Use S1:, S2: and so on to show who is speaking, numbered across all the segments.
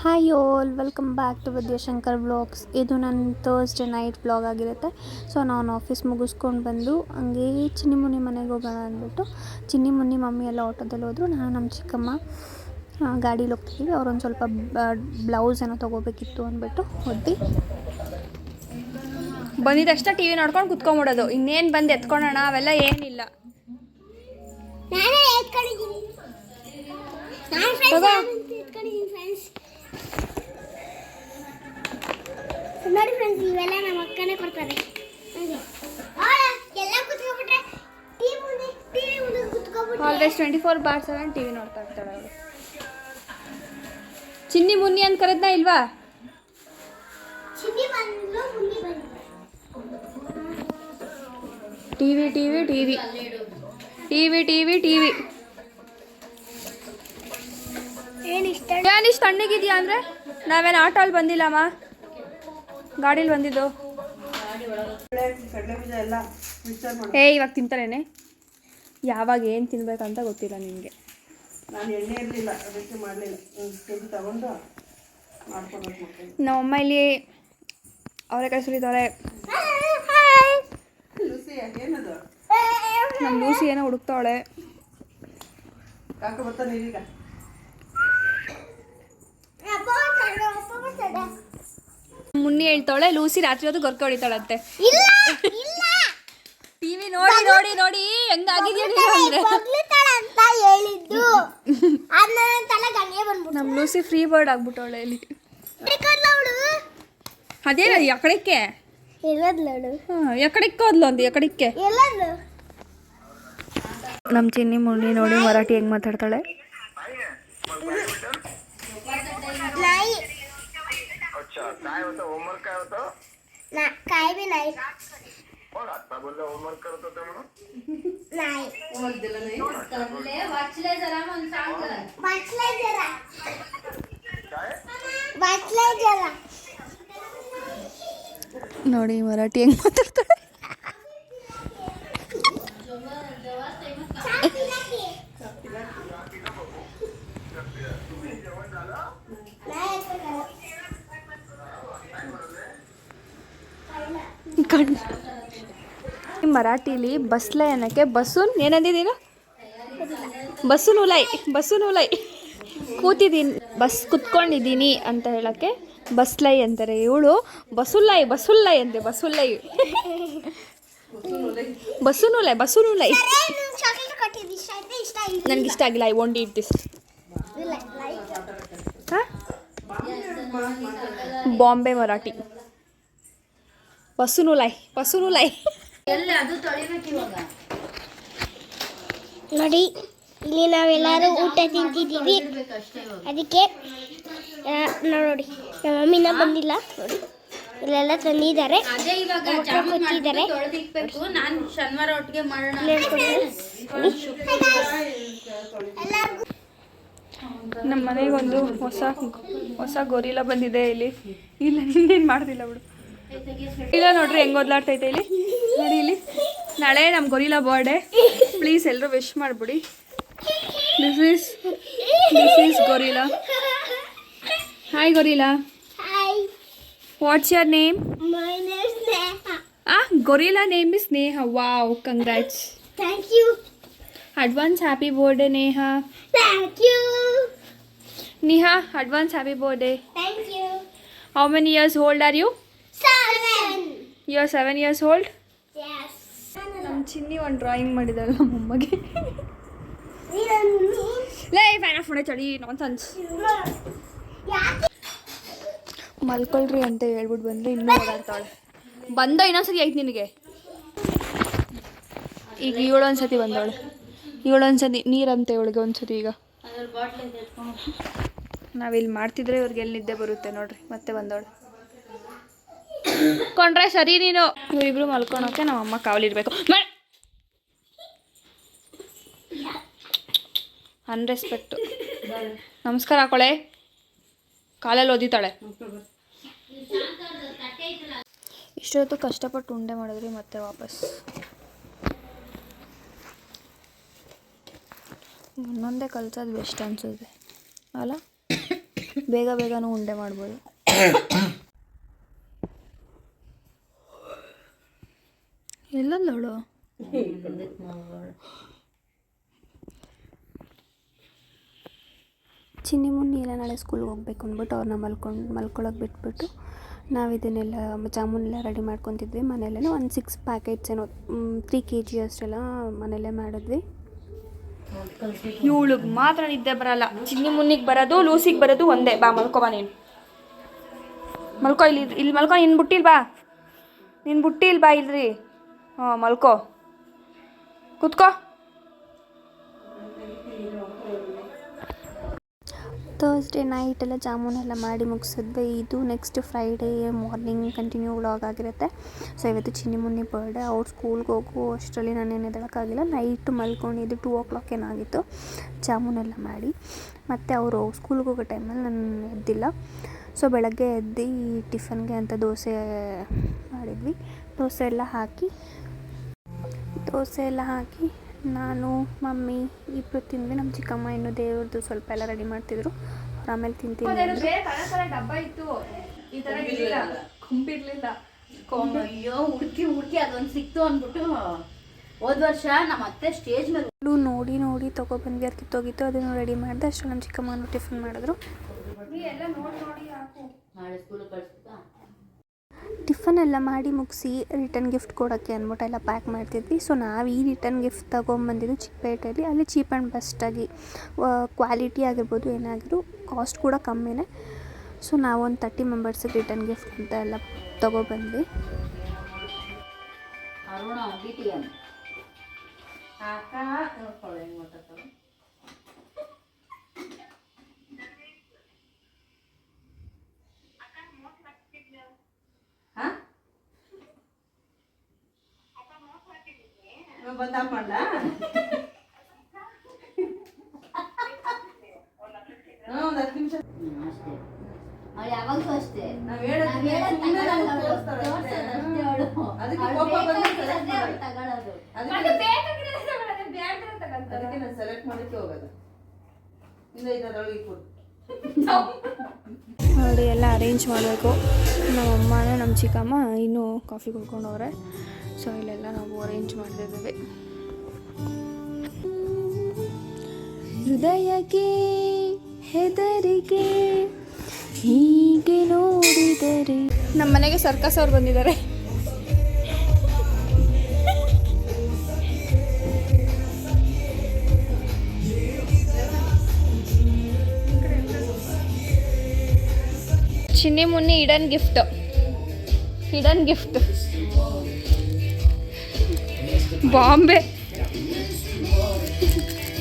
S1: Hi all, welcome back to Vidyashankar vlogs. ಇದು ನನ್ನ Thursday night vlog ಆಗಿರುತ್ತೆ. ಸೊ ನಾನು ಆಫೀಸ್ ಮುಗಿಸ್ಕೊಂಡು ಬಂದು ಹಂಗೆ ಚಿನ್ನಿ ಮುನ್ನಿ ಮನೆಗೆ ಹೋಗೋಣ ಅಂದ್ಬಿಟ್ಟು ಚಿನ್ನಿ ಮುನ್ನಿ ಮಮ್ಮಿ ಎಲ್ಲ ಆಟೋದಲ್ಲಿ ಹೋದರು. ನಾನು ನಮ್ಮ ಚಿಕ್ಕಮ್ಮ ಗಾಡೀಲಿ ಹೋಗ್ತಿದ್ದೀವಿ. ಅವ್ರೊಂದು ಸ್ವಲ್ಪ ಬ್ಲೌಸ್ ಏನೋ ತೊಗೋಬೇಕಿತ್ತು ಅಂದ್ಬಿಟ್ಟು ಹೋದ್ವಿ. ಬಂದಿದ ತಕ್ಷಣ ಟಿ ವಿ ನೋಡ್ಕೊಂಡು ಕುತ್ಕೊಂಬಿಡೋದು. ಇನ್ನೇನು ಬಂದು ಎತ್ಕೊಳ್ಳೋಣ ಅವೆಲ್ಲ ಏನಿಲ್ಲ.
S2: ನೋಡಿ ಫ್ರೆಂಡ್ಸ್, ಇವೆಲ್ಲ ನಮ್ಮ ಅಕ್ಕನೇ ಕೊಡ್ತಾರೆ.
S1: ಆಲ್ವೇಸ್ 24/7 ಟಿ ವಿ ನೋಡ್ತಾ ಇರ್ತಾಳೆ ಅವಳು. ಚಿನ್ನಿ ಮುನ್ನಿ ಅಂತ ಕರೆದ್ನ ಇಲ್ವಾ? TV TV TV TV TV TV ಏನಿಷ್ಟು ತಣ್ಣಗಿದೆಯಾ ಅಂದರೆ ನಾವೇನು ಆಟೋಲ್ಲಿ ಬಂದಿಲ್ಲಮ್ಮ, ಗಾಡೀಲಿ ಬಂದಿದ್ದು. ಇವಾಗ ತಿಂತಾರೇನೆ, ಯಾವಾಗ ಏನು ತಿನ್ಬೇಕಂತ ಗೊತ್ತಿಲ್ಲ ನಿಮಗೆ.
S3: ನಾನು ಎಣ್ಣೆ ಇರಲಿಲ್ಲ, ಅದಕ್ಕೆ ಮಾಡಲಿಲ್ಲ. ತಗೊಂಡು ಮಾಡ್ಕೊಬೇಕು.
S1: ನಮ್ಮಮ್ಮ ಇಲ್ಲಿ ಅವರೆಕಾಯಿ ಸುರಿತಾಳೆ.
S3: ಏನದು?
S1: ನಮ್ಮ ಲೂಸಿ ಏನೋ ಹುಡುಕ್ತಾವಳೆ.
S3: ಕಾಕ ಬರ್ತಾನೆ ಈಗ.
S1: ಮುನ್ನಿ ಹೇಳ್ತಾಳೆ ಲೂಸಿ ರಾತ್ರಿ ಹೊತ್ತು ಗೊರ್ಕ ಹೊಡಿತಾಳಂತೆ. ಟಿವಿ ನೋಡಿ ನೋಡಿ ನೋಡಿ ಹೆಂಗಾಗಿದೆಯಾ ಅಂದ್ರೆ ನಮ್ಮ ಲೂಸಿ ಫ್ರೀ ಬರ್ಡ್ ಆಗ್ಬಿಟ್ಟವಳೆ ಇಲ್ಲಿ. ಅದೇನ ಎಕಡಕ್ಕೆ ಎಕಡಕ್ಕೆ ಹೋದ್ಲು ಅಂದ ಎಕಡಕ್ಕೆ. ನಮ್ಮ ಚಿನ್ನಿ ಮುನ್ನಿ ನೋಡಿ ಮರಾಠಿ ಹೆಂಗ್ ಮಾತಾಡ್ತಾಳೆ.
S4: काय होतं होमवर्क? काय होतं?
S2: काय बी नाही.
S4: मग आता बोलले होमवर्क करत होते म्हणून
S2: नाही वाचलंय जरा
S1: ನೋಡಿ ಮರಾಠಿ ಹೆಂಗ್ ಮಾತಾಡ್ತಾಳೆ. ಮರಾಠಿಲಿ ಬಸ್ಲೆ ಅನ್ನಕ್ಕೆ ಬಸ್ಸುನ್ ಏನಂದಿದ್ದೀನ? ಬಸ್ಸುನ್ ಉಲೈ ಕೂತಿದ್ದೀನಿ, ಬಸ್ ಕುತ್ಕೊಂಡಿದ್ದೀನಿ ಅಂತ ಹೇಳಕ್ಕೆ ಬಸ್ಲೈ ಅಂತಾರೆ. ಇವಳು ಬಸುಲ್ಲೈ ಅಂತೆ. ಬಸ್ಸುನುಲೈ ನನಗಿಷ್ಟ ಆಗಿಲ್ಲ. I want eat this. Bombay Marathi ಬಸ್ಸುನುಲೈ
S2: ನೋಡಿ, ಇಲ್ಲಿ ನಾವೆಲ್ಲರೂ ಊಟ ತಿಂತಿದ್ದೀವಿ. ಅದಕ್ಕೆ ನೋಡಿ ನಮ್ಮ ಮಮ್ಮಿನ ಬಂದಿಲ್ಲ. ನೋಡಿ ಇಲ್ಲೆಲ್ಲ ತಂದಿದ್ದಾರೆ, ಕೂತಿದ್ದಾರೆ.
S1: ನಮ್ಮ ಮನೆಗೊಂದು ಹೊಸ ಗೊರಿಲ್ಲ ಬಂದಿದೆ. ಇಲ್ಲಿ ಇನ್ನೇನು ಮಾಡ್ತಿಲ್ಲ ಬಿಡು. ಇಲ್ಲ ನೋಡ್ರಿ ಹೆಂಗೆ ಓದ್ಲಾಡ್ತೈತೆ ಇಲ್ಲಿ ನೋಡಿ. ಇಲ್ಲಿ ನಾಳೆ ನಮ್ಮ ಗೊರಿಲ್ಲ ಬರ್ಡೇ. ಪ್ಲೀಸ್ ಎಲ್ಲರೂ ವಿಶ್ ಮಾಡಿಬಿಡಿ. This is gorilla. Hi gorilla. What's your name?
S2: My name is Neha.
S1: Gorilla name is Neha. Wow, congrats.
S2: Thank you.
S1: Advance happy birthday Neha.
S2: Thank you.
S1: Neha, advance happy birthday.
S2: Thank you.
S1: How many years old are you?
S2: 7.
S1: You are 7 years old.
S2: Yes.
S1: ನಮ್ಮ ಚಿನ್ನಿ ಒಂದು drawing ಮಾಡಿದಾಳೆ ನಮ್ಮಮ್ಮಗೆ. ಲೇ fan of ಮಾಡಿ ಚಳಿ nonsense. ಮಲ್ಕೊಳ್ರಿ ಅಂತ ಹೇಳ್ಬಿಟ್ಟು ಬಂದರೆ ಇನ್ನೂ ಓಡಾಡ್ತಾಳೆ. ಇನ್ನೊಂದ್ಸತಿ ಆಯ್ತು ನಿನಗೆ. ಈಗ ಇವಳೊಂದ್ಸತಿ ಬಂದವಳೆ. ಇವಳೊಂದ್ಸತಿ ನೀರಂತೆ ಇವಳಿಗೆ ಒಂದ್ಸತಿ. ಈಗ ನಾವಿಲ್ಲಿ ಮಾಡ್ತಿದ್ರೆ ಇವ್ರಿಗೆ ಎಲ್ಲಿ ನಿದ್ದೆ ಬರುತ್ತೆ ನೋಡ್ರಿ. ಮತ್ತೆ ಬಂದವಳು ಕೊಂಡ್ರೆ ಸರಿ ನೀನು. ಇವರಿಬ್ರು ಮಲ್ಕೊಳೋಕೆ ನಮ್ಮಮ್ಮ ಕಾವಲಿರ್ಬೇಕು. ಅನ್ರೆಸ್ಪೆಕ್ಟು. ನಮಸ್ಕಾರ ಹಾಕೊಳೆ. ಕಾಲಲ್ಲಿ ಓದಿತಾಳೆ. ಇಷ್ಟೊತ್ತು ಕಷ್ಟಪಟ್ಟು ಉಂಡೆ ಮಾಡಿದ್ರಿ, ಮತ್ತೆ ವಾಪಸ್ ಒಂದೊಂದೇ ಕಲ್ಸೋದು ಬೆಸ್ಟ್ ಅನಿಸುತ್ತೆ ಅಲ್ಲ. ಬೇಗ ಬೇಗನೂ ಉಂಡೆ ಮಾಡ್ಬೋದು. ಎಲ್ಲಲ್ಲವಳು ಚಿನ್ನಿ ಮುನ್ನಿ ಎಲ್ಲ ನಾಳೆ ಸ್ಕೂಲ್ಗೆ ಹೋಗ್ಬೇಕು ಅಂದ್ಬಿಟ್ಟು ಅವ್ರನ್ನ ಮಲ್ಕೊಳಕ್ಕೆ ಬಿಟ್ಬಿಟ್ಟು ನಾವು ಇದನ್ನೆಲ್ಲ ಜಾಮೂನೆಲ್ಲ ರೆಡಿ ಮಾಡ್ಕೊತಿದ್ವಿ ಮನೆಯಲ್ಲೇ. ಒಂದು 6 ಪ್ಯಾಕೆಟ್ಸ್ ಏನೋ 3 kg ಅಷ್ಟೆಲ್ಲ ಮನೆಯಲ್ಲೇ ಮಾಡಿದ್ವಿ. ಇವಳಿಗೆ ಮಾತ್ರ ನಿದ್ದೆ ಬರಲ್ಲ. ಚಿನ್ನಿ ಮುನ್ನಿಗೆ ಬರೋದು ಲೂಸಿಗೆ ಬರೋದು ಒಂದೇ. ಬಾ ಮಲ್ಕೊ ಬಾ ನೀನು. ಮಲ್ಕೊ ಇಲ್ಲಿ ಮಲ್ಕೊ. ನಿನ್ನ ಬುಟ್ಟಿಲ್ ಬಾ. ನಿನ್ನ ಬುಟ್ಟಿಲ್ ಬಾ ಇಲ್ರಿ. ಹಾಂ ಮಲ್ಕೊ. ಕೂತ್ಕೋ. ಥರ್ಸ್ಡೇ ನೈಟೆಲ್ಲ ಜಾಮೂನೆಲ್ಲ ಮಾಡಿ ಮುಗಿಸಿದ್ವಿ. ಇದು next Friday morning continue vlog ಆಗಿರುತ್ತೆ. ಸೊ ಇವತ್ತು ಚಿನ್ನಿ ಮುನ್ನಿ ಬರ್ಡೇ. ಅವ್ರು ಸ್ಕೂಲ್ಗೆ ಹೋಗೋ ಅಷ್ಟರಲ್ಲಿ ನಾನೇನು ಎದ್ದೇಳೋಕ್ಕಾಗಿಲ್ಲ. ನೈಟು ಮಲ್ಕೊಂಡಿದ್ದು 2 o'clock ಏನಾಗಿತ್ತು ಜಾಮೂನೆಲ್ಲ ಮಾಡಿ. ಮತ್ತು ಅವರು ಸ್ಕೂಲ್ಗೆ ಹೋಗೋ ಟೈಮಲ್ಲಿ ನಾನು ಎದ್ದಿಲ್ಲ. ಸೊ ಬೆಳಗ್ಗೆ ಎದ್ದು ಟಿಫನ್ಗೆ ಅಂತ ದೋಸೆ ಮಾಡಿದ್ವಿ. ದೋಸೆ ಎಲ್ಲ ಹಾಕಿ ನಾನು ಮಮ್ಮಿ ಇಬ್ಬರು ತಿಂದ್ವಿ. ನಮ್ಮ ಚಿಕ್ಕಮ್ಮ ಇನ್ನೂ ದೇವ್ರದ್ದು ಸ್ವಲ್ಪ ಎಲ್ಲ ರೆಡಿ ಮಾಡ್ತಿದ್ರು. ಅವ್ರು ಆಮೇಲೆ ತಿಂತೀನಿ. ಡಬ್ಬ ಇತ್ತು, ಈ ಥರ ಕುಂಬಿರ್ಲಿಲ್ಲ.
S5: ಅಯ್ಯೋ ಹುಡುಕಿ ಅದೊಂದು ಸಿಕ್ತು ಅಂದ್ಬಿಟ್ಟು ಹೋದ ವರ್ಷ ನಮ್ಮ ಅತ್ತೆ ಸ್ಟೇಜ್ ಮೇಲೆ
S1: ನೋಡಿ ತೊಗೊಬಂದ್ವಿ. ಅದು ಕಿತ್ತೋಗಿತ್ತು, ಅದನ್ನು ರೆಡಿ ಮಾಡಿದೆ. ಅಷ್ಟು ನಮ್ಮ ಚಿಕ್ಕಮ್ಮನೂ ಟಿಫನ್ ಮಾಡಿದ್ರು.
S5: ನಾಳೆ ಸ್ಕೂಲಿಗೆ ಕಳಿಸ್ತಾ
S1: ಟಿಫನ್ ಎಲ್ಲ ಮಾಡಿ ಮುಗಿಸಿ ರಿಟರ್ನ್ ಗಿಫ್ಟ್ ಕೊಡೋಕ್ಕೆ ಅಂದ್ಬಿಟ್ಟು ಎಲ್ಲ ಪ್ಯಾಕ್ ಮಾಡ್ತಿದ್ವಿ. ಸೊ ನಾವು ಈ ರಿಟರ್ನ್ ಗಿಫ್ಟ್ ತೊಗೊಂಬಂದಿದ್ದು ಚಿಕ್ಕಪೇಟೆಯಲ್ಲಿ. ಅಲ್ಲಿ ಚೀಪ್ ಆ್ಯಂಡ್ ಬೆಸ್ಟಾಗಿ ಕ್ವಾಲಿಟಿ ಆಗಿರ್ಬೋದು ಏನಾಗಿದ್ರು ಕಾಸ್ಟ್ ಕೂಡ ಕಮ್ಮಿನೇ. ಸೊ ನಾವೊಂದು 30 ಮೆಂಬರ್ಸಿಗೆ ರಿಟರ್ನ್ ಗಿಫ್ಟ್ ಅಂತ ಎಲ್ಲ ತೊಗೊಬಂದ್ವಿ.
S5: ಅರುಣ BTM ಅಕ್ಕ ನೋಡ್ಕೊಳ್ಳಿ ಹೆಂಗೆ ಮಾಡ್ತಾರೆ.
S3: ಬಂದ ಮಾಡ್ಲ ಒಂದು 10 ನಿಮಿಷ
S5: ಅಷ್ಟೇ. ಅವಳು ಯಾವಾಗಲೂ ಅಷ್ಟೇ.
S3: ನಾವ್ ಹೇಳೋದು ಅದಕ್ಕೆ ನಾನು ಸೆಲೆಕ್ಟ್ ಮಾಡಕ್ಕೆ ಹೋಗೋದು.
S1: ನೋಡಿ ಎಲ್ಲ ಅರೇಂಜ್ ಮಾಡಬೇಕು. ನಮ್ಮ ಅಮ್ಮನೂ ನಮ್ಮ ಚಿಕ್ಕಮ್ಮ ಇನ್ನೂ ಕಾಫಿ ಕುಡ್ಕೊಂಡವ್ರೆ. ಸೊ ಇಲ್ಲೆಲ್ಲ ನಾವು ಅರೇಂಜ್ ಮಾಡ್ತಿದ್ದೀವಿ. ಹೃದಯಕ್ಕೆ ಹೆದರಿಕೆ ಹೀಗೆ ನೋಡಿದರೆ. ನಮ್ಮ ಮನೆಗೆ ಸರ್ಕಸ್ ಅವ್ರು ಬಂದಿದ್ದಾರೆ. ಚಿನ್ನಿ ಮುನ್ನಿ ಹಿಡನ್ ಗಿಫ್ಟ್ ಬಾಂಬೆ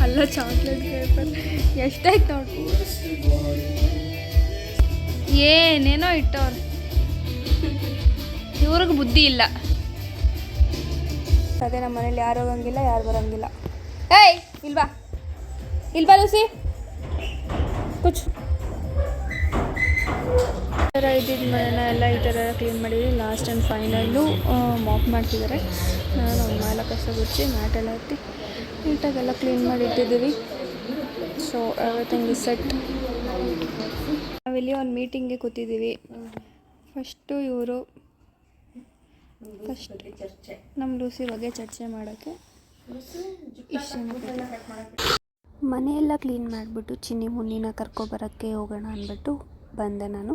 S1: ಅಲ್ಲ ಚಾಕ್ಲೇಟ್ ಪೇಪರ್. ಎಷ್ಟಾಯ್ತು ನೋಡಿ. ಏನೇನೋ ಇಟ್ಟವ್ರು. ಇವ್ರಿಗೆ ಬುದ್ಧಿ ಇಲ್ಲ. ಅದೇ ನಮ್ಮ ಮನೇಲಿ ಯಾರು ಹೋಗಂಗಿಲ್ಲ, ಯಾರು ಬರೋಂಗಿಲ್ಲ. ಏಯ್ ಇಲ್ಬಾ ಲೂಸಿ ಕುಚ್. ಈ ಥರ ಇದ್ದಿದ್ದು ಮನೆನ ಎಲ್ಲ ಈ ಥರ ಕ್ಲೀನ್ ಮಾಡಿದ್ವಿ. ಲಾಸ್ಟ್ ಆ್ಯಂಡ್ ಫೈನಲ್ಲು ಮಾಪ್ ಮಾಡ್ತಿದ್ದಾರೆ. ನಾನು ಒಂದು ಮೇಲೆ ಕಸ ಗುಚ್ಚಿ ಮ್ಯಾಟೆಲ್ಲ ಎತ್ತಿ ನೀಟಾಗೆಲ್ಲ ಕ್ಲೀನ್ ಮಾಡಿ ಇಟ್ಟಿದ್ದೀವಿ. So everything is set. ನಾವಿಲ್ಲಿ ಒಂದು ಮೀಟಿಂಗ್ಗೆ ಕೂತಿದ್ದೀವಿ. ಫಸ್ಟ್ ನಮ್ಮ ಲೂಸಿ ಬಗ್ಗೆ ಚರ್ಚೆ ಮಾಡೋಕ್ಕೆ ಮನೆಯೆಲ್ಲ ಕ್ಲೀನ್ ಮಾಡಿಬಿಟ್ಟು ಚಿನ್ನಿ ಮುನ್ನಿನ ಕರ್ಕೊಬರೋಕ್ಕೆ ಹೋಗೋಣ ಅಂದ್ಬಿಟ್ಟು ಬಂದೆ ನಾನು.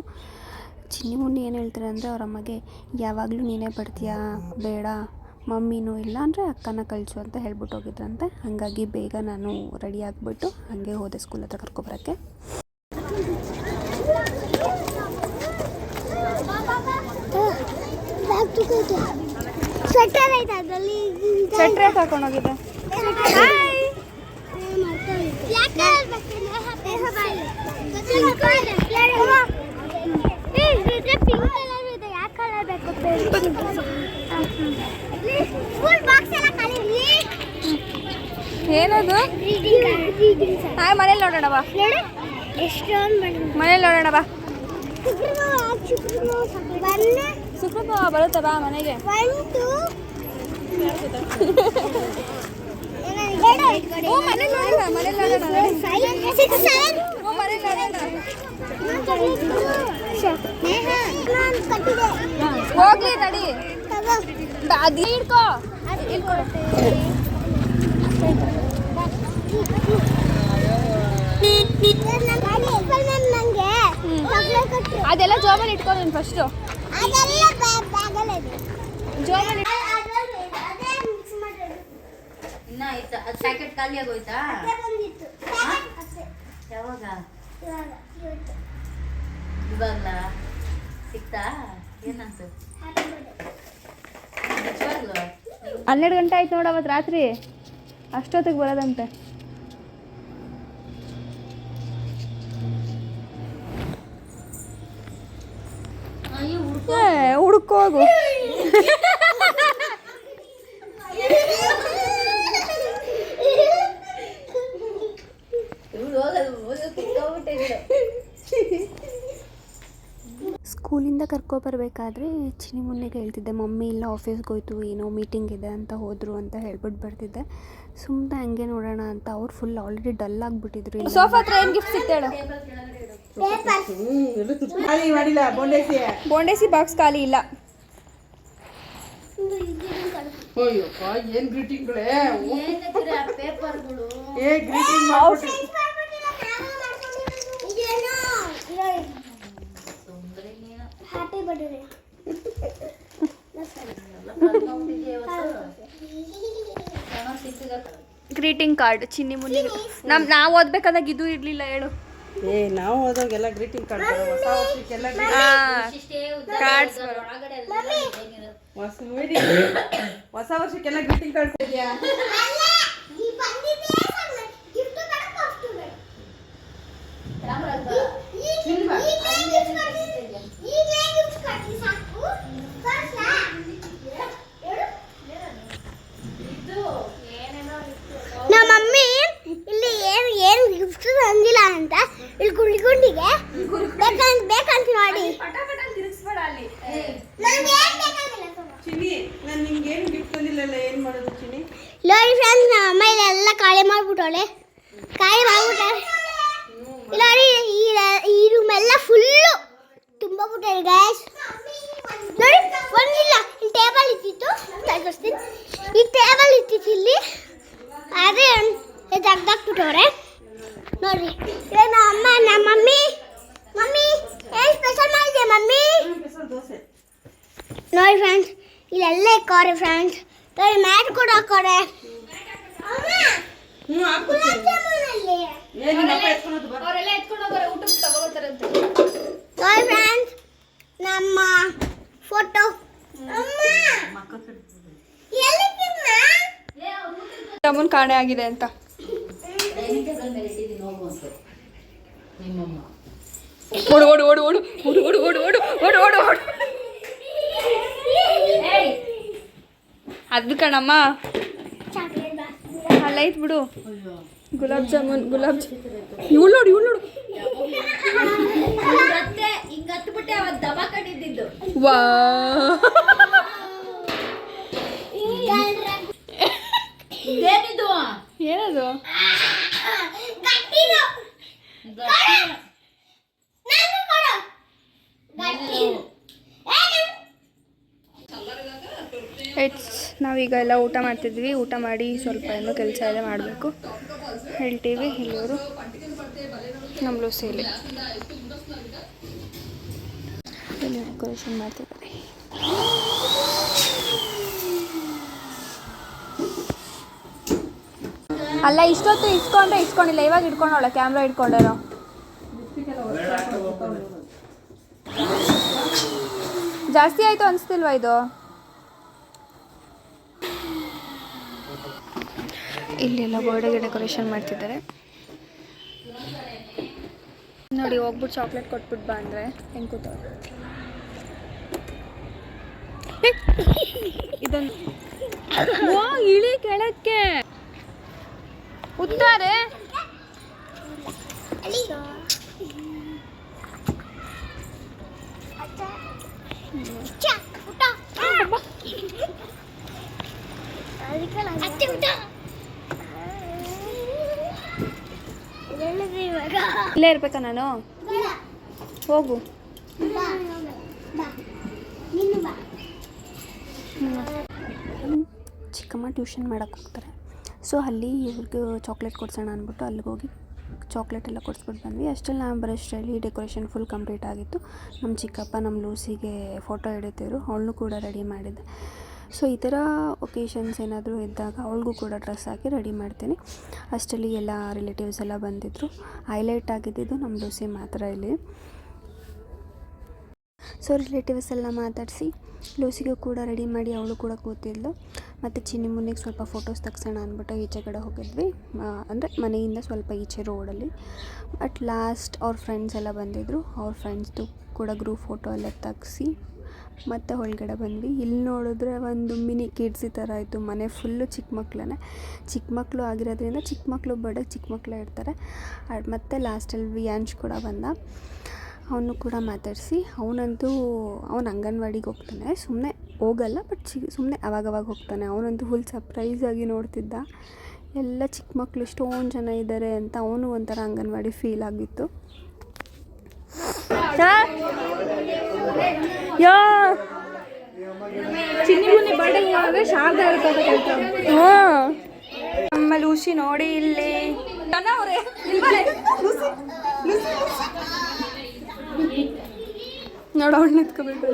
S1: ಚಿನ್ನಿ ಮುನ್ನಿ ಏನು ಹೇಳ್ತಾರೆ ಅಂದರೆ ಅವ್ರ ಅಮ್ಮಗೆ ಯಾವಾಗಲೂ ನೀನೇ ಬರ್ತೀಯಾ, ಬೇಡ ಮಮ್ಮಿನೂ ಇಲ್ಲ ಅಂದರೆ ಅಕ್ಕನ ಕಳಿಸು ಅಂತ ಹೇಳ್ಬಿಟ್ಟು ಹೋಗಿದ್ರಂತೆ. ಹಾಗಾಗಿ ಬೇಗ ನಾನು ರೆಡಿ ಆಗಿಬಿಟ್ಟು ಹಾಗೆ ಹೋದೆ ಸ್ಕೂಲ್ ಹತ್ರ ಕರ್ಕೊಬರೋಕ್ಕೆ. ಸ್ವೆಟ್ರ್ ಹಾಕೊಂಡು ಹೋಗಿದ್ದೆ. ಏನದು? ಮನೇಲಿ ನೋಡೋಣ ಬಾ. ಮನೇಲಿ ನೋಡೋಣ ಬಾ. ಸುಖ ಬರುತ್ತೆ ಬಾ ಮನೆಗೆ. ಮನೇಲಿ ನೋಡೋಣ ಹೋಗ್ಲಿ ನಡಿ ಅದು ಹಿಡ್ಕೋ ಅದೆಲ್ಲ ಜೋಬಲ್ಲಿ ಇಟ್ಕೋ ನೀನು ಫಸ್ಟು ಜೋಬಲ್ಲಿ
S5: ಇನ್ನ ಆಯ್ತಾ ಅದು ಪ್ಯಾಕೆಟ್ ಖಾಲಿ ಆಗೋಯ್ತಾ ಯಾವಾಗ ಇವಾಗಲ ಸಿಕ್ತಾ ಏನಂತ ನಿಜವಾಗ್ಲು
S1: 12 ಗಂಟೆ ಆಯ್ತು ನೋಡು ಅವತ್ತು ರಾತ್ರಿ ಅಷ್ಟೊತ್ತಿಗೆ ಬರೋದಂತೆ ಹುಡ್ಕೋಗು
S6: ಸ್ಕೂಲಿಂದ ಕರ್ಕೊಬರ್ಬೇಕಾದ್ರೆ ಚಿನಿ ಮುನ್ನೆಗೆ ಹೇಳ್ತಿದ್ದೆ ಮಮ್ಮಿ ಇಲ್ಲ ಆಫೀಸ್ಗೆ ಹೋಯ್ತು ಏನೋ ಮೀಟಿಂಗ್ ಇದೆ ಅಂತ ಹೋದರು ಅಂತ ಹೇಳ್ಬಿಟ್ಟು ಬರ್ತಿದ್ದೆ ಸುಮ್ಮನೆ ಹಂಗೆ ನೋಡೋಣ ಅಂತ ಅವ್ರು ಫುಲ್ ಆಲ್ರೆಡಿ ಡಲ್ ಆಗಿಬಿಟ್ಟಿದ್ರು
S1: ಸೋಫಾ ಹತ್ರ ಏನು ಗಿಫ್ಟ್ ಸಿಗ್ತಾಳು
S3: ಖಾಲಿ ಮಾಡಿಲ್ಲ ಬೊಂಡೇಸಿ
S1: ಬೋಂಡೇಸಿ ಬಾಕ್ಸ್ ಖಾಲಿ ಇಲ್ಲ
S3: ಅಯ್ಯಪ್ಪ ಏನ್ ಗ್ರೀಟಿಂಗ್ಗಳೇ
S5: ಪೇಪರ್ಗಳು
S3: ಏ ಗ್ರೀಟಿಂಗ್ ಮಾಡ್ಬಿಟ್ಟು
S2: ಹ್ಯಾಪಿ ಬರ್ತ್ಡೇ
S1: ಗ್ರೀಟಿಂಗ್ ಕಾರ್ಡ್ ಚಿನ್ನಿ ಮುನ್ನಿಗೆ ನಾವು ಓದ್ಬೇಕಾದಾಗ ಇದು ಇರಲಿಲ್ಲ ಹೇಳು
S3: ಏ ನಾವು ಹೋದಾಗೆಲ್ಲ ಗ್ರೀಟಿಂಗ್ ಕಾರ್ಡ್ ಹೊಸ ವರ್ಷಕ್ಕೆಲ್ಲ
S1: ಕಾರ್ಡ್ಸ್
S3: ಹೊಸ ವರ್ಷಕ್ಕೆಲ್ಲ ಗ್ರೀಟಿಂಗ್ ಕಾರ್ಡ್ ಇದೆಯಾ
S2: ನಮ್ಮ ಮಮ್ಮಿ ಇಲ್ಲಿ ಏನು ಗಿಫ್ಟ್ ತಂದಿಲ್ಲ ಅಂತ ಇಲ್ಲಿ ಗುಂಡಿಗೆ ಬೇಕಂತ ನೋಡಿ
S3: ಚಿನ್ನಿ ನಾನು ನಿಂಗೆ ಏನು ಗಿಫ್ಟ್ ತಂದಿಲ್ಲಲ್ಲ ಏನು ಮಾಡೋದು ಚಿನ್ನಿ
S2: ನೋಡಿ ಫ್ರೆಂಡ್ಸ್ ನಮ್ಮ ಅಮ್ಮ ಇಲ್ಲೆಲ್ಲ ಖಾಲಿ ಮಾಡ್ಬಿಟ್ಟವಳೆ ನೋಡಿ ಈ ರೂಮ್ ಎಲ್ಲ ಫುಲ್ಲು ತುಂಬ ಬಿಟ್ಟೆ ಗ್ಯಾಸ್ ನೋಡಿ ಒಂದಿಲ್ಲ ಇಲ್ಲಿ ಟೇಬಲ್ ಇತ್ತಿತ್ತು ತೋರಿಸ್ತೀನಿ ಈ ಟೇಬಲ್ ಇತ್ತಿತ್ತು ಇಲ್ಲಿ ಅದೇ ತೆಗ್ದಾಕ್ಬಿಟ್ಟವ್ರೆ ನೋಡ್ರಿ ನಮ್ಮ ಅಮ್ಮ ನಮ್ಮ ಮಮ್ಮಿ ಏನು ಸ್ಪೆಷಲ್ ಮಾಡಿದೆ ಮಮ್ಮಿ
S3: ದೋಸೆ
S2: ನೋಡಿ ಫ್ರೆಂಡ್ಸ್ ಇಲ್ಲೆಲ್ಲ ಇಕ್ಕೋರೆ ಫ್ರೆಂಡ್ಸ್ ನೋಡಿ ಮ್ಯಾಟ್ ಕೂಡ ಹಾಕೋರೆ
S1: ಅವರೆಲ್ಲ ಎತ್ಕೊಂಡು ಹೋಗೋರೆ ಊಟಕ್ಕೆ ತಗೋತಾರಂತೆ
S2: ನೋಡಿ ಫ್ರೆಂಡ್ಸ್ ನಮ್ಮ ಫೋಟೋ
S1: ಜಾಮೂನ್ ಕಾಣೆ ಆಗಿದೆ ಅಂತ ಓಡು ಓಡು ಓಡು ಓಡು ಓಡು ಓಡು ಓಡು ಓಡು ಓಡು ಓಡು ಓಡು ಅದು ಕಣಮ್ಮ ಅಲ್ಲ ಐತ್ ಬಿಡು ಗುಲಾಬ್ ಜಾಮೂನ್ ಇವಳು ನೋಡು
S5: ಹಿಂಗ ಹತ್ಬಿಟ್ಟೆ ಅವತ್ತು ದವಾ ಕಟ್ಟಿದ್ದು
S1: ವಾ
S5: ಏನಿದು
S1: ಏನದು ನಾವೀಗ ಎಲ್ಲ ಊಟ ಮಾಡ್ತಿದ್ವಿ ಊಟ ಮಾಡಿ ಸ್ವಲ್ಪ ಏನೋ ಕೆಲಸ ಎಲ್ಲ ಮಾಡಬೇಕು ಹೇಳ್ತೀವಿ ಎಲ್ಲರೂ ನಮ್ಮ ಲೂಸಿಯಲ್ಲಿ ಡೆಕೋರೇಷನ್ ಮಾಡ್ತಿದ್ದಾರೆ ಅಲ್ಲ ಇಷ್ಟೊತ್ತು ಇಸ್ಕೊಂಡಿಲ್ಲ ಇವಾಗ ಇಟ್ಕೊಂಡವಳ ಕ್ಯಾಮ್ರಾ ಇಟ್ಕೊಂಡೇನೋ ಜಾಸ್ತಿ ಆಯಿತು ಅನಿಸ್ತಿಲ್ವಾ ಇದು ಇಲ್ಲೆಲ್ಲ ಗೋಡೆಗೆ ಡೆಕೋರೇಷನ್ ಮಾಡ್ತಿದ್ದಾರೆ ನೋಡಿ ಹೋಗ್ಬಿಟ್ಟು ಚಾಕ್ಲೇಟ್ ಕೊಟ್ಬಿಟ್ಟು ಬಾ ಅಂದರೆ ಹೆಂಗೆ ಕೂತವ್ರು ಇದೊಂದು ವಾ ಇಳಿ ಕೆಳಕ್ಕೆ ಉತ್ತಾರೆ ಇಲ್ಲೇ ಇರ್ಬೇಕಾ ನಾನು?
S2: ಬೇಡ.
S1: ಹೋಗು.
S2: ಬಾ. ಬಾ. ನೀನು ಬಾ.
S6: ಚಿಕ್ಕಮ್ಮ ಟ್ಯೂಷನ್ ಮಾಡೋಕ್ಕೆ ಹೋಗ್ತಾರೆ. ಸೊ ಅಲ್ಲಿ ಇವ್ರಿಗೆ ಚಾಕ್ಲೇಟ್ ಕೊಡ್ಸೋಣ ಅಂದ್ಬಿಟ್ಟು ಅಲ್ಲಿಗೆ ಹೋಗಿ ಚಾಕ್ಲೇಟ್ ಎಲ್ಲ ಕೊಡಿಸ್ಬಿಟ್ಟು ಬಂದ್ವಿ. ಅಷ್ಟರಲ್ಲಿ ನಾವು ಬರೋಷ್ಟರಲ್ಲಿ ಡೆಕೋರೇಷನ್ ಫುಲ್ ಕಂಪ್ಲೀಟ್ ಆಗಿತ್ತು. ನಮ್ಮ ಚಿಕ್ಕಪ್ಪ ನಮ್ಮ ಲೂಸಿಗೆ ಫೋಟೋ ಹಿಡಿತಿದ್ರು, ಅವಳನ್ನೂ ಕೂಡ ರೆಡಿ ಮಾಡಿದ್ದೆ. ಸೊ ಈ ಥರ ಒಕೇಶನ್ಸ್ ಏನಾದರೂ ಇದ್ದಾಗ ಅವಳಿಗೂ ಕೂಡ ಡ್ರೆಸ್ ಹಾಕಿ ರೆಡಿ ಮಾಡ್ತೀನಿ. ಅಷ್ಟರಲ್ಲಿ ಎಲ್ಲ ರಿಲೇಟಿವ್ಸ್ ಎಲ್ಲ ಬಂದಿದ್ದರು. ಹೈಲೈಟ್ ಆಗಿದ್ದು ನಮ್ಮ ಲೂಸಿ ಮಾತ್ರ ಇಲ್ಲಿ. ಸೊ ರಿಲೇಟಿವ್ಸ್ ಎಲ್ಲ ಮಾತಾಡಿಸಿ ಲೂಸಿಗೂ ಕೂಡ ರೆಡಿ ಮಾಡಿ ಅವಳು ಕೂಡ ಕೂತಿದ್ಲು. ಮತ್ತು ಚಿನ್ನಿ ಮುನ್ನಿಗೆ ಸ್ವಲ್ಪ ಫೋಟೋಸ್ ತೆಗ್ಸೋಣ ಅಂದ್ಬಿಟ್ಟು ಈಚೆ ಕಡೆ ಹೋಗಿದ್ವಿ, ಅಂದರೆ ಮನೆಯಿಂದ ಸ್ವಲ್ಪ ಈಚೆ ರೋಡಲ್ಲಿ. ಬಟ್ ಲಾಸ್ಟ್ ಅವ್ರ ಫ್ರೆಂಡ್ಸ್ ಎಲ್ಲ ಬಂದಿದ್ದರು. ಅವ್ರ ಫ್ರೆಂಡ್ಸ್ದು ಕೂಡ ಗ್ರೂಪ್ ಫೋಟೋ ಎಲ್ಲ ತೆಗ್ಸಿ ಮತ್ತು ಒಳಗಡೆ ಬಂದ್ವಿ. ಇಲ್ಲಿ ನೋಡಿದ್ರೆ ಒಂದು ಮಿನಿ ಕಿಡ್ಸ್ ಥರ ಆಯಿತು. ಮನೆ ಫುಲ್ಲು ಚಿಕ್ಕ ಮಕ್ಕಳೇ, ಚಿಕ್ಕ ಮಕ್ಕಳು ಆಗಿರೋದ್ರಿಂದ ಚಿಕ್ಕ ಮಕ್ಕಳು ಬರ್ಡೇ ಚಿಕ್ಕ ಮಕ್ಕಳೇ ಇರ್ತಾರೆ. ಮತ್ತು ಲಾಸ್ಟಲ್ಲಿ ವಿಯಾಂಶ್ ಕೂಡ ಬಂದ. ಅವನು ಕೂಡ ಮಾತಾಡಿಸಿ, ಅವನಂತೂ ಅವನು ಅಂಗನವಾಡಿಗೆ ಹೋಗ್ತಾನೆ, ಸುಮ್ಮನೆ ಹೋಗಲ್ಲ ಬಟ್ ಸುಮ್ಮನೆ ಅವಾಗವಾಗ ಹೋಗ್ತಾನೆ. ಅವನಂತೂ ಫುಲ್ ಸರ್ಪ್ರೈಸಾಗಿ ನೋಡ್ತಿದ್ದ. ಎಲ್ಲ ಚಿಕ್ಕ ಮಕ್ಕಳು ಇಷ್ಟೊಂದು ಜನ ಇದ್ದಾರೆ ಅಂತ ಅವನು ಒಂಥರ ಅಂಗನವಾಡಿ ಫೀಲ್ ಆಗಿತ್ತು.
S1: ಚಿನ್ನಿ ಮುನ್ನಿ ಬರ್ಡೇ ಶಾರದಾ ಇರ್ತದೆ. ನಮ್ಮ ಲೂಸಿ ನೋಡಿ ಇಲ್ಲಿ ನೋಡ ಅವಳು ನಿಂತ್ಕೋಬೇಕು.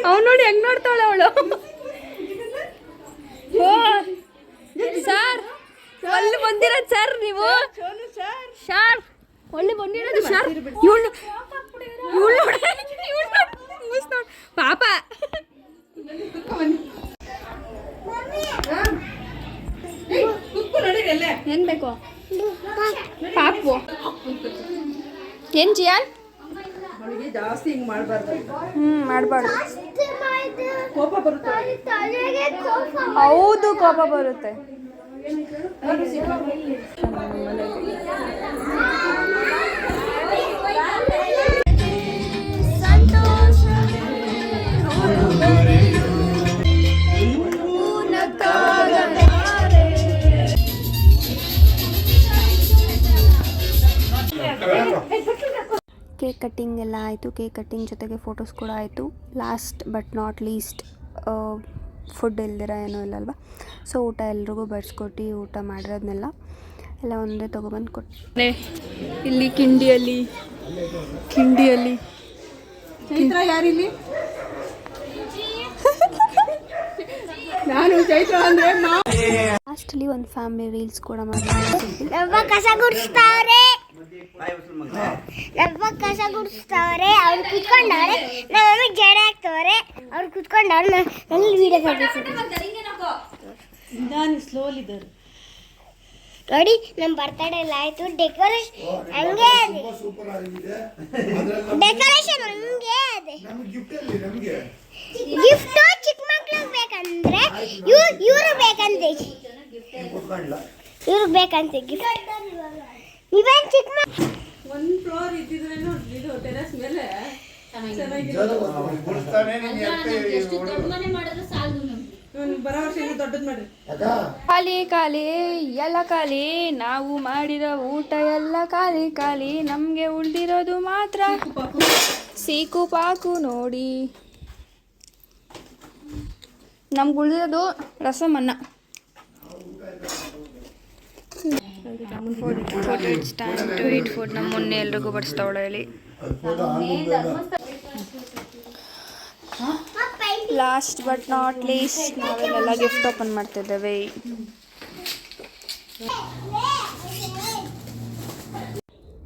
S1: ಅವ್ನು ನೋಡಿ ಹೆಂಗ್ ನೋಡ್ತಾವಳ ಅವಳು. ಸರ್ ಅಲ್ಲಿ ಬಂದಿರೋದು ಸರ್ ನೀವು ಶಾರ್ ಒಳ್ಳೆ ಬಂದಿರೋದು ಶಾರ್. ಇವಳು ಪಾಪ ಏನ್ ಬೇಕು ಪಾಪು? ಏನ್ ಜಿಯಾನ್?
S3: ಜಾಸ್ತಿ ಹಿಂಗ್ ಮಾಡಬಾರ್ದು.
S1: ಮಾಡಬಾರ್ದು.
S3: ಕೋಪ ಬರುತ್ತೆ.
S1: ಹೌದು ಕೋಪ ಬರುತ್ತೆ.
S6: ಕೇಕ್ ಕಟ್ಟಿಂಗ್ ಎಲ್ಲ ಆಯಿತು. ಕೇಕ್ ಕಟ್ಟಿಂಗ್ ಜೊತೆಗೆ ಫೋಟೋಸ್ ಕೂಡ ಆಯಿತು. Last but not list food ಇಲ್ದಿರ ಏನೂ ಇಲ್ಲಲ್ವ. ಸೊ ಊಟ ಎಲ್ರಿಗೂ ಬಡಿಸ್ಕೊಟ್ಟು ಊಟ ಮಾಡಿರೋದನ್ನೆಲ್ಲ ಎಲ್ಲ ಒಂದೇ ತೊಗೊಬಂದು ಕೊಟ್ಟು
S1: ಇಲ್ಲಿ ಕಿಂಡಿಯಲ್ಲಿ
S3: ಚೈತ್ರ ಯಾರಿಲ್ಲಿ? ನಾನು ಚೈತ್ರ ಅಂದ್ರೆ
S6: ಲಾಸ್ಟಲ್ಲಿ ಒಂದು ಫ್ಯಾಮಿಲಿ ರೀಲ್ಸ್ ಕೂಡ ಮಾಡ್ತಾರೆ.
S2: ಕಸ ಗುಡಿಸ್ತಾವ್ರೆ, ಕಸ ಗುಡಿಸ್ತಾವ್ರೆ. ಅವ್ರು ಕುತ್ಕೊಂಡವ್ರೆ, ನಮ್ಮ ಮಮ್ಮಿ ಜಡೆ ಹಾಕ್ತವ್ರೆ. ಅವ್ರು ಕುತ್ಕೊಂಡವ್ರೆ, ನನಗೆ ವೀಡಿಯೋ
S3: ನಿಧಾನ ಸ್ಲೋಲಿ ಇದ್ದಾರೆ
S2: ನೋಡಿ. ನಮ್ಮ ಬರ್ತಡೇ ಎಲ್ಲ ಆಯ್ತು. ಡೆಕೋರೇಷನ್ ಹಂಗೆ ಅದೇ, ಡೆಕೋರೇಷನ್ ಹಂಗೆ ಅದೇ. ಗಿಫ್ಟ್ ಚಿಕ್ಕ ಮಕ್ಳಿಗೆ ಬೇಕಂದ್ರೆ ಇವ್ರು ಬೇಕಂತೆ, ಇವ್ರು ಬೇಕಂತೆ ಗಿಫ್ಟ್. ಇವೇನ್ ಚಿಕ್ಕ
S3: ಒಂದ್ ಫ್ಲೋರ್ ಇದ್ದಿದ್ರೇನು ಇದು ಟೆರೆಸ್ ಮೇಲೆ ಬರೋ ವರ್ಷ ಇನ್ನೂ ದೊಡ್ಡದ್ ಮಾಡ್ರಿ.
S1: ಖಾಲಿ ಖಾಲಿ ಎಲ್ಲ ಖಾಲಿ, ನಾವು ಮಾಡಿರೋ ಊಟ ಎಲ್ಲ ಖಾಲಿ ಖಾಲಿ, ನಮಗೆ ಉಳಿದಿರೋದು ಮಾತ್ರ ಸೀಕು ಪಾಕು ನೋಡಿ. ನಮ್ಗೆ ಉಳಿದಿರೋದು ರಸಮ್ ಅನ್ನ. Photo it's time to eat food. ನಮ್ಮ ಮೊನ್ನೆ ಎಲ್ರಿಗೂ ಬಡಿಸ್ತಾವಳ ಹೇಳಿ. ಲಾಸ್ಟ್ ಬಟ್ ನಾಟ್ ಲೀಸ್ಟ್ ನಾವೆಲ್ಲ ಗಿಫ್ಟ್ ಓಪನ್ ಮಾಡ್ತಿದ್ದೇವೆ.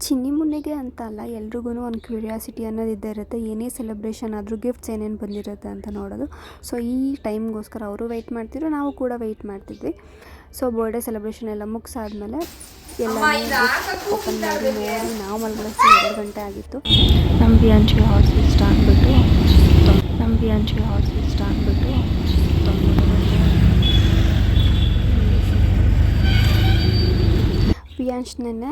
S6: ಚಿನ್ನಿ ಮುನ್ನಿಗೆ ಅಂತ ಅಲ್ಲ, ಎಲ್ರಿಗೂ ಒಂದು ಕ್ಯೂರಿಯಾಸಿಟಿ ಅನ್ನೋದು ಇದ್ದೇ ಇರುತ್ತೆ. ಏನೇ ಸೆಲೆಬ್ರೇಷನ್ ಆದರೂ ಗಿಫ್ಟ್ಸ್ ಏನೇನು ಬಂದಿರುತ್ತೆ ಅಂತ ನೋಡೋದು. ಸೊ ಈ ಟೈಮ್ಗೋಸ್ಕರ ಅವರು ವೆಯ್ಟ್ ಮಾಡ್ತಿದ್ರು, ನಾವು ಕೂಡ ವೆಯ್ಟ್ ಮಾಡ್ತಿದ್ವಿ. ಸೊ ಬರ್ಡೇ ಸೆಲೆಬ್ರೇಷನ್ ಎಲ್ಲ ಮುಗಿಸಾದ್ಮೇಲೆ ಎಲ್ಲ ಓಪನ್ ಮಾಡಿ ನೋಡಿ ನಾವು ಮಲ್ಗೊಳಕ್ಕೆ 2 ಗಂಟೆ ಆಗಿತ್ತು. ನಮ್ಮ ಬಿಯಾಂಚಿ ಹಾರ್ಸ್ ಇಷ್ಟ ಅಂದ್ಬಿಟ್ಟು ವಿಯಾಂಶ್ ನೆನ್ನೆ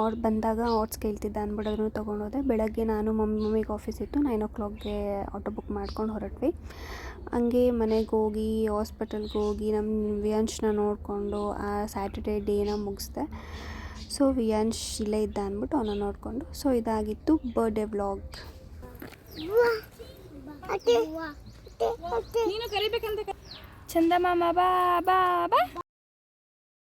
S6: ಅವ್ರು ಬಂದಾಗ ಆಟ್ಸ್ ಕೇಳ್ತಿದ್ದೆ ಅಂದ್ಬಿಟ್ಟು ಅದನ್ನು ತೊಗೊಂಡೋದೆ. ಬೆಳಗ್ಗೆ ನಾನು ಮಮ್ಮಿಗೆ ಆಫೀಸ್ ಇತ್ತು, 9 o'clockಗೆ ಆಟೋ ಬುಕ್ ಮಾಡ್ಕೊಂಡು ಹೊರಟ್ವಿ. ಹಂಗೆ ಮನೆಗೆ ಹೋಗಿ ಹಾಸ್ಪಿಟಲ್ಗೆ ಹೋಗಿ ನಮ್ಮ ವಿಯಾಂಶನ ನೋಡಿಕೊಂಡು ಆ ಸ್ಯಾಟರ್ಡೇ ಡೇನ ಮುಗಿಸ್ದೆ. ಸೊ ವಿಯಾಂಶ್ ಇಲ್ಲೇ ಇದ್ದ ಅಂದ್ಬಿಟ್ಟು ಅವನ್ನ ನೋಡಿಕೊಂಡು, ಸೊ ಇದಾಗಿತ್ತು ಬರ್ಡೇ ವ್ಲಾಗ್.
S1: ನೀನು ಕರಿಬೇಕಂತ ಚಂದಮಾಮ ಬಾ ಬಾ ಬಾ